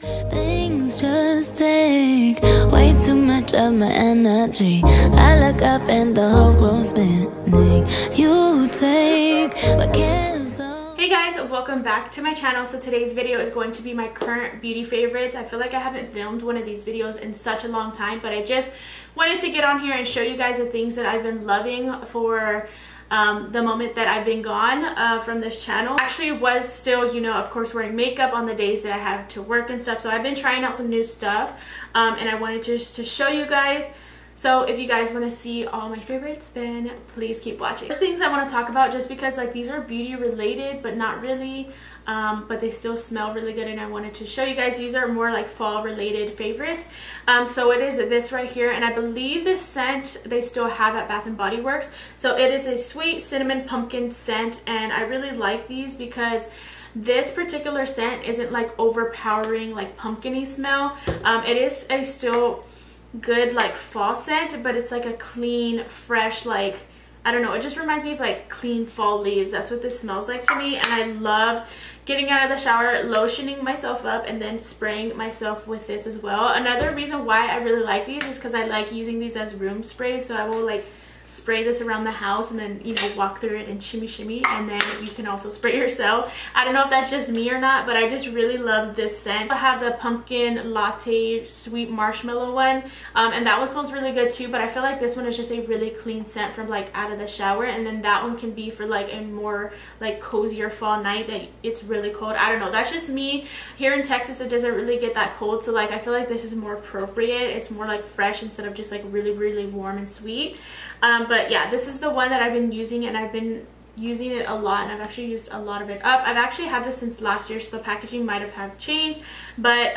Things just take way too much of my energy. I look up and the whole room's spinning. You take my cares on. Hey guys, welcome back to my channel. So today's video is going to be my current beauty favorites. I feel like I haven't filmed one of these videos in such a long time, but I just wanted to get on here and show you guys the things that I've been loving for the moment that I've been gone from this channel. Actually was still, you know, of course wearing makeup on the days that I have to work and stuff, so I've been trying out some new stuff and I wanted to show you guys. So if you guys want to see all my favorites, then please keep watching. There's things I want to talk about just because like these are beauty related but not really, but they still smell really good and I wanted to show you guys. These are more like fall related favorites. So it is this right here, and I believe this scent they still have at Bath and Body Works. So it is a sweet cinnamon pumpkin scent, and I really like these because this particular scent isn't like overpowering like pumpkin-y smell. It is a still good like fall scent, but it's like a clean, fresh, like I don't know, it just reminds me of like clean fall leaves. That's what this smells like to me, and I love getting out of the shower, lotioning myself up, and then spraying myself with this as well. Another reason why I really like these is because I like using these as room spray, so I will like spray this around the house and then, you know, walk through it and shimmy, and then you can also spray yourself. I don't know if that's just me or not, but I just really love this scent. I have the pumpkin latte sweet marshmallow one, and that one smells really good too, but I feel like this one is just a really clean scent from like out of the shower, and then that one can be for like a more like cozier fall night that it's really cold. I don't know, that's just me. Here in Texas it doesn't really get that cold, so like I feel like this is more appropriate. It's more like fresh instead of just like really warm and sweet. But yeah, this is the one that I've been using, and I've been using it a lot, and I've actually used a lot of it up. I've actually had this since last year, so the packaging might have changed, but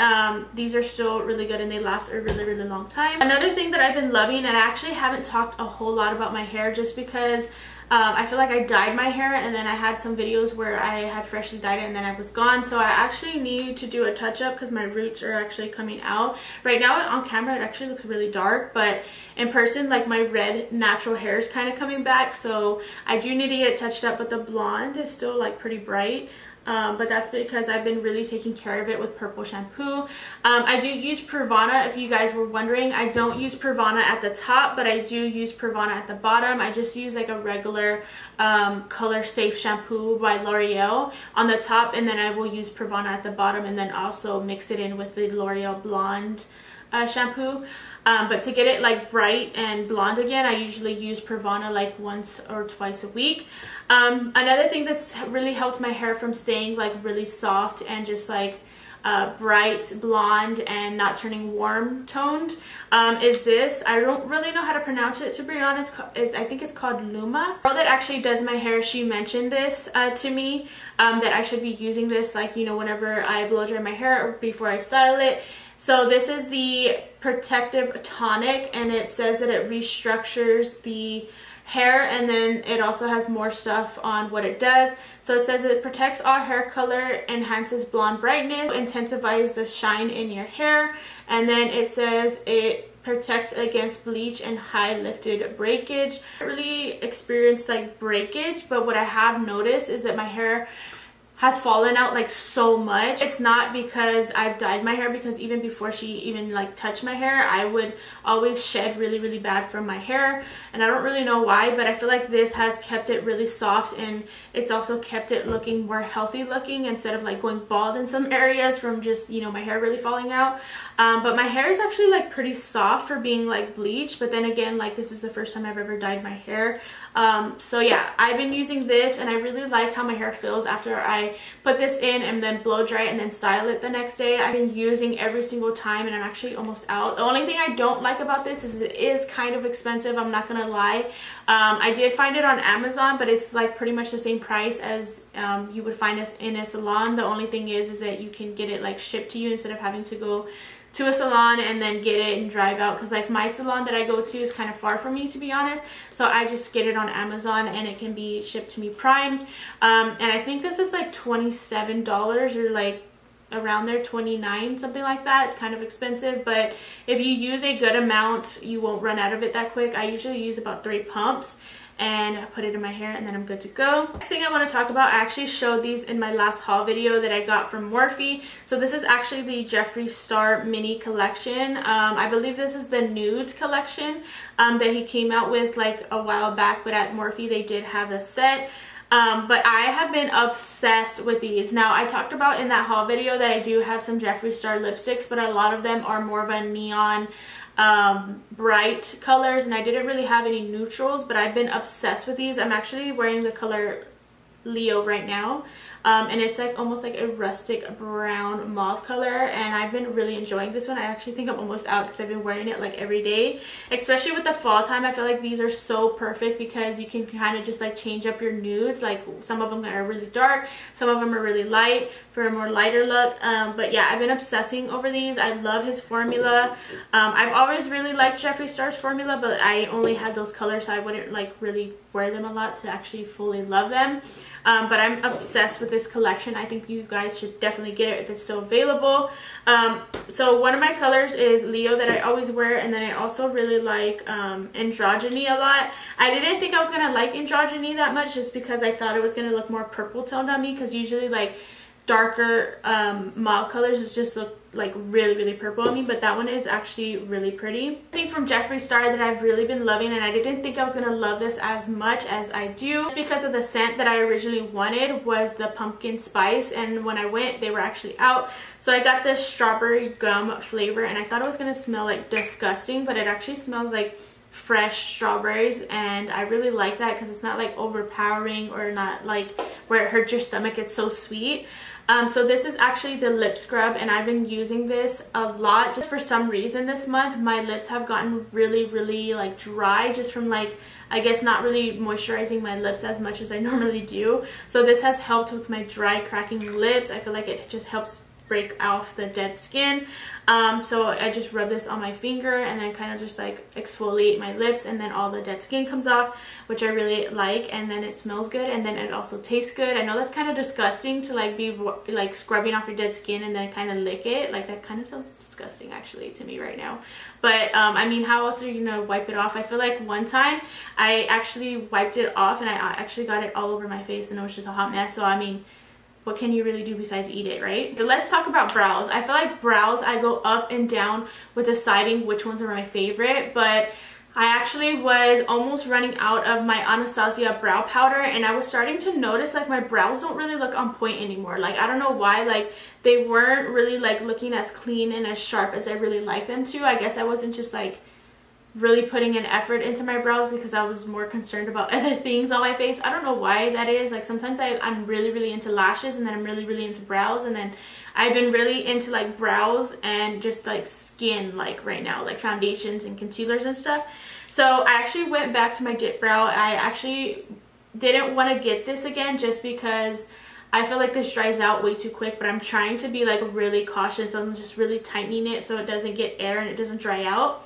these are still really good and they last a really long time. Another thing that I've been loving, and I actually haven't talked a whole lot about my hair just because I feel like I dyed my hair, and then I had some videos where I had freshly dyed it and then I was gone, so I actually need to do a touch-up because my roots are actually coming out. Right now on camera it actually looks really dark, but in person like my red natural hair is kind of coming back, so I do need to get it touched up, but the blonde is still like pretty bright. But that's because I've been really taking care of it with purple shampoo. I do use Pravana, if you guys were wondering. I don't use Pravana at the top, but I do use Pravana at the bottom. I just use like a regular color safe shampoo by L'Oreal on the top, and then I will use Pravana at the bottom, and then also mix it in with the L'Oreal blonde shampoo. But to get it like bright and blonde again, I usually use Pravana like once or twice a week. Another thing that's really helped my hair from staying like really soft and just like bright blonde and not turning warm toned is this. I don't really know how to pronounce it, to be honest. I think it's called Luma. The girl that actually does my hair, she mentioned this to me, that I should be using this like, you know, whenever I blow dry my hair or before I style it. So this is the protective tonic, and it says that it restructures the hair, and then it also has more stuff on what it does. So it says it protects all hair color, enhances blonde brightness, intensifies the shine in your hair, and then it says it protects against bleach and high lifted breakage. I don't really experienced like breakage, but what I have noticed is that my hair has fallen out like so much. It's not because I've dyed my hair, because even before she even like touched my hair, I would always shed really bad from my hair, and I don't really know why, but I feel like this has kept it really soft, and it's also kept it looking more healthy looking instead of like going bald in some areas from just, you know, my hair really falling out. But my hair is actually like pretty soft for being like bleached, but then again, like this is the first time I've ever dyed my hair. So yeah, I've been using this, and I really like how my hair feels after I put this in and then blow dry it and then style it the next day. I've been using every single time, and I'm actually almost out. The only thing I don't like about this is it is kind of expensive, I'm not gonna lie. I did find it on Amazon, but it's like pretty much the same price as you would find us in a salon. The only thing is that you can get it like shipped to you instead of having to go to a salon and then get it and drive out, because like my salon that I go to is kind of far from me, to be honest, so I just get it on Amazon and it can be shipped to me primed. And I think this is like $27 or like around there, 29, something like that. It's kind of expensive, but if you use a good amount you won't run out of it that quick. I usually use about 3 pumps, and put it in my hair, and then I'm good to go. Next thing I want to talk about, I actually showed these in my last haul video that I got from Morphe. So this is actually the Jeffree Star mini collection. I believe this is the nudes collection that he came out with like a while back, but at Morphe they did have the set. But I have been obsessed with these. Now, I talked about in that haul video that I do have some Jeffree Star lipsticks, but a lot of them are more of a neon bright colors, and I didn't really have any neutrals, but I've been obsessed with these. I'm actually wearing the color Leo right now, and it's like almost like a rustic brown mauve color, and I've been really enjoying this one. I actually think I'm almost out because I've been wearing it like every day, especially with the fall time. I feel like these are so perfect because you can kind of just like change up your nudes. Like some of them are really dark, some of them are really light for a more lighter look. But yeah, I've been obsessing over these. I love his formula. I've always really liked Jeffree Star's formula, but I only had those colors, so I wouldn't like really wear them a lot to actually fully love them. But I'm obsessed with this collection. I think you guys should definitely get it if it's still available. So one of my colors is Leo that I always wear, and then I also really like Androgyny a lot. I didn't think I was going to like Androgyny that much just because I thought it was going to look more purple toned on me, because usually like darker mauve colors just look like really purple on me, but that one is actually really pretty. I think from Jeffree Star that I've really been loving, and I didn't think I was gonna love this as much as I do because of the scent that I originally wanted was the pumpkin spice, and when I went they were actually out, so I got this strawberry gum flavor, and I thought it was gonna smell like disgusting, but it actually smells like fresh strawberries, and I really like that because it's not like overpowering or not like where it hurts your stomach. It's so sweet. So this is actually the lip scrub, and I've been using this a lot. Just for some reason this month my lips have gotten really like dry just from like, I guess, not really moisturizing my lips as much as I normally do. So this has helped with my dry, cracking lips. I feel like it just helps break off the dead skin. So I just rub this on my finger and then kind of just like exfoliate my lips, and then all the dead skin comes off, which I really like, and then it smells good, and then it also tastes good. I know that's kind of disgusting to like be like scrubbing off your dead skin and then kind of lick it. Like that kind of sounds disgusting actually to me right now, but I mean, how else are you gonna wipe it off? I feel like one time I actually wiped it off and I actually got it all over my face, and it was just a hot mess. So I mean, what can you really do besides eat it, right? So let's talk about brows. I feel like brows, I go up and down with deciding which ones are my favorite, but I actually was almost running out of my Anastasia brow powder, and I was starting to notice like my brows don't really look on point anymore. Like I don't know why, like they weren't really like looking as clean and as sharp as I really like them to. I guess I wasn't just like really putting an effort into my brows because I was more concerned about other things on my face. I don't know why that is. Like sometimes I'm really into lashes, and then I'm really into brows, and then I've been really into like brows and just like skin like right now, like foundations and concealers and stuff. So I actually went back to my dip brow. I actually didn't want to get this again just because I feel like this dries out way too quick, but I'm trying to be like really cautious. I'm just really tightening it so it doesn't get air and it doesn't dry out.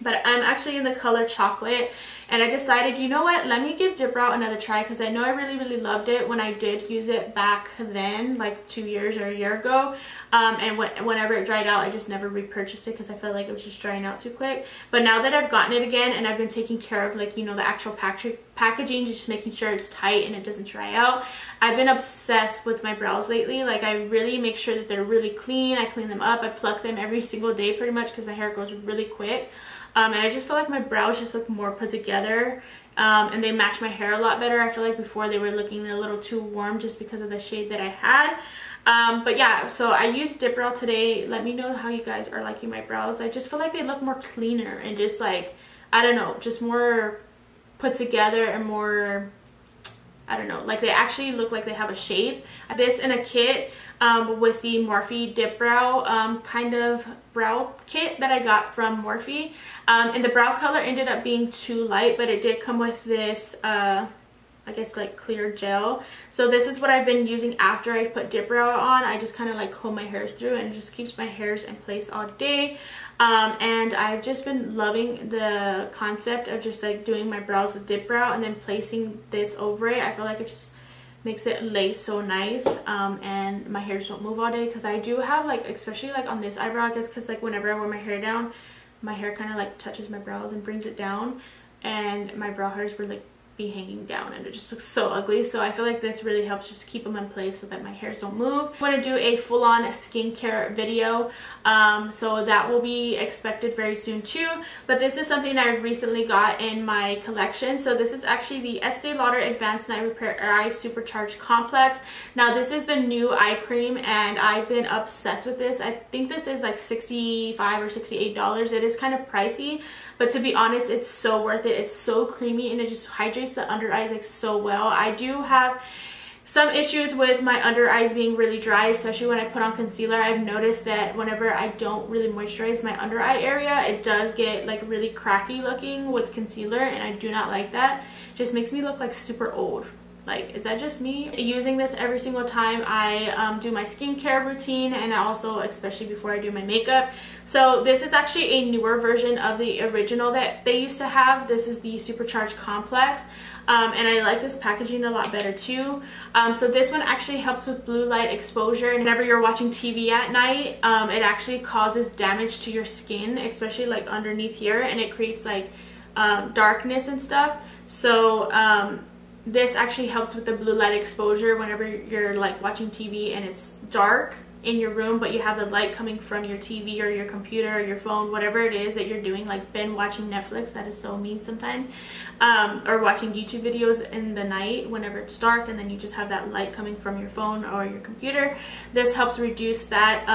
But I'm actually in the color chocolate, and I decided, you know what, let me give dip brow another try, because I know I really loved it when I did use it back then, like 2 years or a year ago. And whenever it dried out, I just never repurchased it because I felt like it was just drying out too quick. But now that I've gotten it again and I've been taking care of, like, you know, the actual packaging, just making sure it's tight and it doesn't dry out, I've been obsessed with my brows lately. Like I really make sure that they're really clean. I clean them up. I pluck them every single day pretty much because my hair grows really quick. And I just feel like my brows just look more put together, and they match my hair a lot better. I feel like before they were looking a little too warm just because of the shade that I had. But yeah, so I used dip brow today. Let me know how you guys are liking my brows. I just feel like they look more cleaner and just like, I don't know, just more put together and more, I don't know, like they actually look like they have a shape. This in a kit with the Morphe Dip Brow kind of brow kit that I got from Morphe. And the brow color ended up being too light, but it did come with this I guess like clear gel. So this is what I've been using after I put dip brow on. I just kind of like comb my hairs through, and it just keeps my hairs in place all day. And I've just been loving the concept of just like doing my brows with dip brow and then placing this over it. I feel like it just makes it lay so nice, and my hairs don't move all day, because I do have like, especially like on this eyebrow, I guess because like whenever I wear my hair down, my hair kind of like touches my brows and brings it down, and my brow hairs were like be hanging down and it just looks so ugly. So I feel like this really helps just keep them in place so that my hairs don't move. I want to do a full-on skincare video, so that will be expected very soon too. But this is something I recently got in my collection. So this is actually the Estee Lauder Advanced Night Repair Eye Supercharged Complex. Now this is the new eye cream and I've been obsessed with this. I think this is like $65 or $68. It is kind of pricey, but to be honest, it's so worth it. It's so creamy and it just hydrates the under eyes like so well. I do have some issues with my under eyes being really dry, especially when I put on concealer. I've noticed that whenever I don't really moisturize my under eye area, it does get like really cracky looking with concealer, and I do not like that. It just makes me look like super old. Like, is that just me? Using this every single time I do my skincare routine, and also especially before I do my makeup. So this is actually a newer version of the original that they used to have. This is the Supercharged Complex. And I like this packaging a lot better too. So this one actually helps with blue light exposure. And whenever you're watching TV at night, it actually causes damage to your skin, especially like underneath here, and it creates like darkness and stuff. So this actually helps with the blue light exposure whenever you're like watching TV and it's dark in your room, but you have the light coming from your TV or your computer or your phone, whatever it is that you're doing, like been watching Netflix. That is so me sometimes, or watching YouTube videos in the night whenever it's dark, and then you just have that light coming from your phone or your computer. This helps reduce that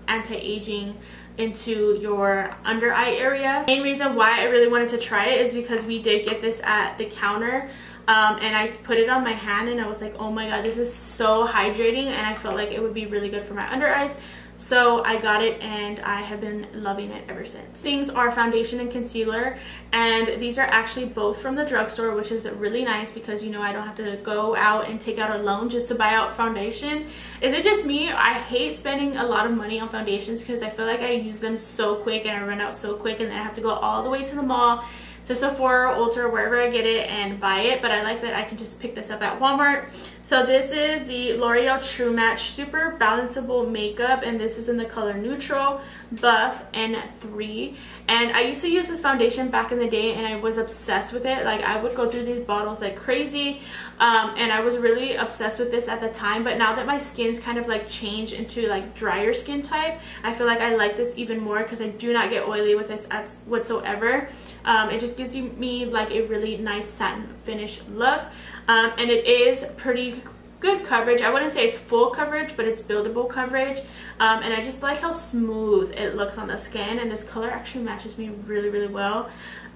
anti-aging into your under eye area. The main reason why I really wanted to try it is because we did get this at the counter. And I put it on my hand and I was like, oh my god, this is so hydrating, and I felt like it would be really good for my under eyes. So I got it and I have been loving it ever since. Things are foundation and concealer, and these are actually both from the drugstore, which is really nice because, you know, I don't have to go out and take out a loan just to buy out foundation. Is it just me? I hate spending a lot of money on foundations because I feel like I use them so quick and I run out so quick, and then I have to go all the way to the mall, to Sephora, Ulta, wherever I get it, and buy it. But I like that I can just pick this up at Walmart. So this is the L'Oreal True Match Super Balanceable Makeup, and this is in the color Neutral, Buff, and 3. And I used to use this foundation back in the day and I was obsessed with it. Like, I would go through these bottles like crazy, and I was really obsessed with this at the time. But now that my skin's kind of like changed into like drier skin type, I feel like I like this even more because I do not get oily with this whatsoever. It just gives me like a really nice satin finish look, and it is pretty good coverage. I wouldn't say it's full coverage, but it's buildable coverage, and I just like how smooth it looks on the skin, and this color actually matches me really, really well.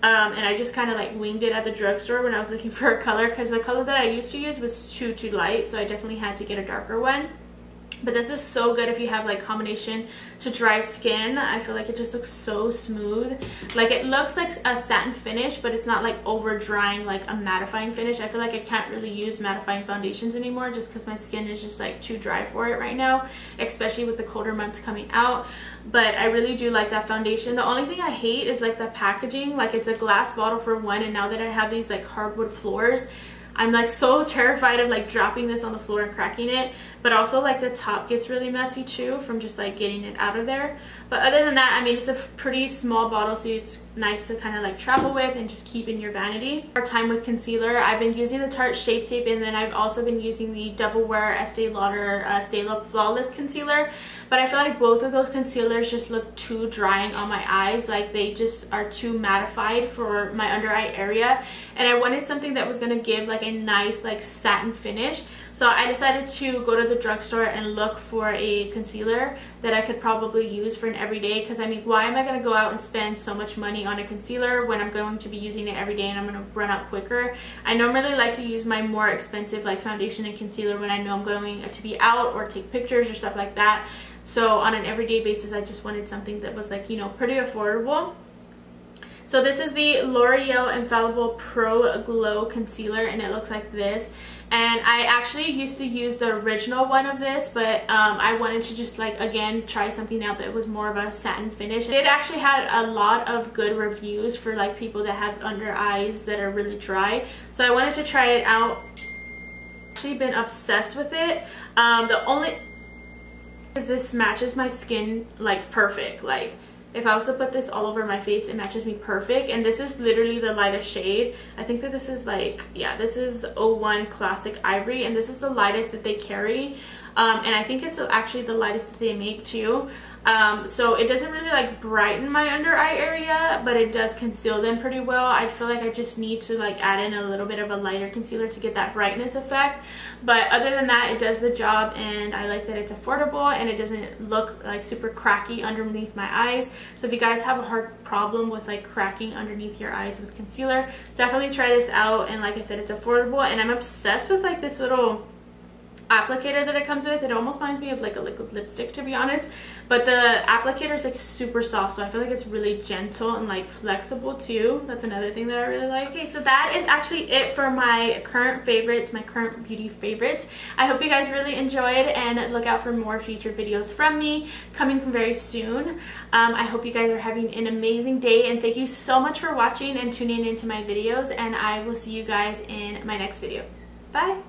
And I just kind of like winged it at the drugstore when I was looking for a color, because the color that I used to use was too light, so I definitely had to get a darker one. But this is so good if you have like combination to dry skin. I feel like it just looks so smooth. Like, it looks like a satin finish, but it's not like over drying like a mattifying finish. I feel like I can't really use mattifying foundations anymore just because my skin is just like too dry for it right now, especially with the colder months coming out. But I really do like that foundation. The only thing I hate is like the packaging. Like, it's a glass bottle for one, and now that I have these like hardwood floors, I'm like so terrified of like dropping this on the floor and cracking it. But also like the top gets really messy too from just like getting it out of there. But other than that, I mean, it's a pretty small bottle, so it's nice to kind of like travel with and just keep in your vanity. Our time with concealer, I've been using the Tarte Shape Tape, and then I've also been using the Double Wear Estee Lauder Stay Love Flawless Concealer. But I feel like both of those concealers just look too drying on my eyes. Like, they just are too mattified for my under eye area, and I wanted something that was going to give like a nice like satin finish. So I decided to go to the drugstore and look for a concealer that I could probably use for an everyday, because I mean, why am I going to go out and spend so much money on a concealer when I'm going to be using it every day and I'm going to run out quicker? I normally like to use my more expensive like foundation and concealer when I know I'm going to be out or take pictures or stuff like that. So on an everyday basis, I just wanted something that was like, you know, pretty affordable. So this is the L'Oreal Infallible Pro Glow Concealer, and it looks like this. And I actually used to use the original one of this, but I wanted to just like, again, try something out that was more of a satin finish. It actually had a lot of good reviews for like people that have under eyes that are really dry. So I wanted to try it out. I've actually been obsessed with it. The only is this matches my skin like perfect. Like, if I was to put this all over my face, it matches me perfect. And this is literally the lightest shade. I think that this is like, yeah, this is 01 Classic Ivory, and this is the lightest that they carry. And I think it's actually the lightest that they make too. So it doesn't really like brighten my under eye area, but it does conceal them pretty well. I feel like I just need to like add in a little bit of a lighter concealer to get that brightness effect. But other than that, it does the job, and I like that it's affordable and it doesn't look like super cracky underneath my eyes. So if you guys have a hard problem with like cracking underneath your eyes with concealer, definitely try this out. And like I said, it's affordable, and I'm obsessed with like this little applicator that it comes with. It almost reminds me of like a liquid lipstick, to be honest, but the applicator is like super soft, so I feel like it's really gentle and like flexible too. That's another thing that I really like. Okay, so that is actually it for my current favorites, my current beauty favorites. I hope you guys really enjoyed, and look out for more future videos from me coming very soon. I hope you guys are having an amazing day, and thank you so much for watching and tuning into my videos, and I will see you guys in my next video. Bye.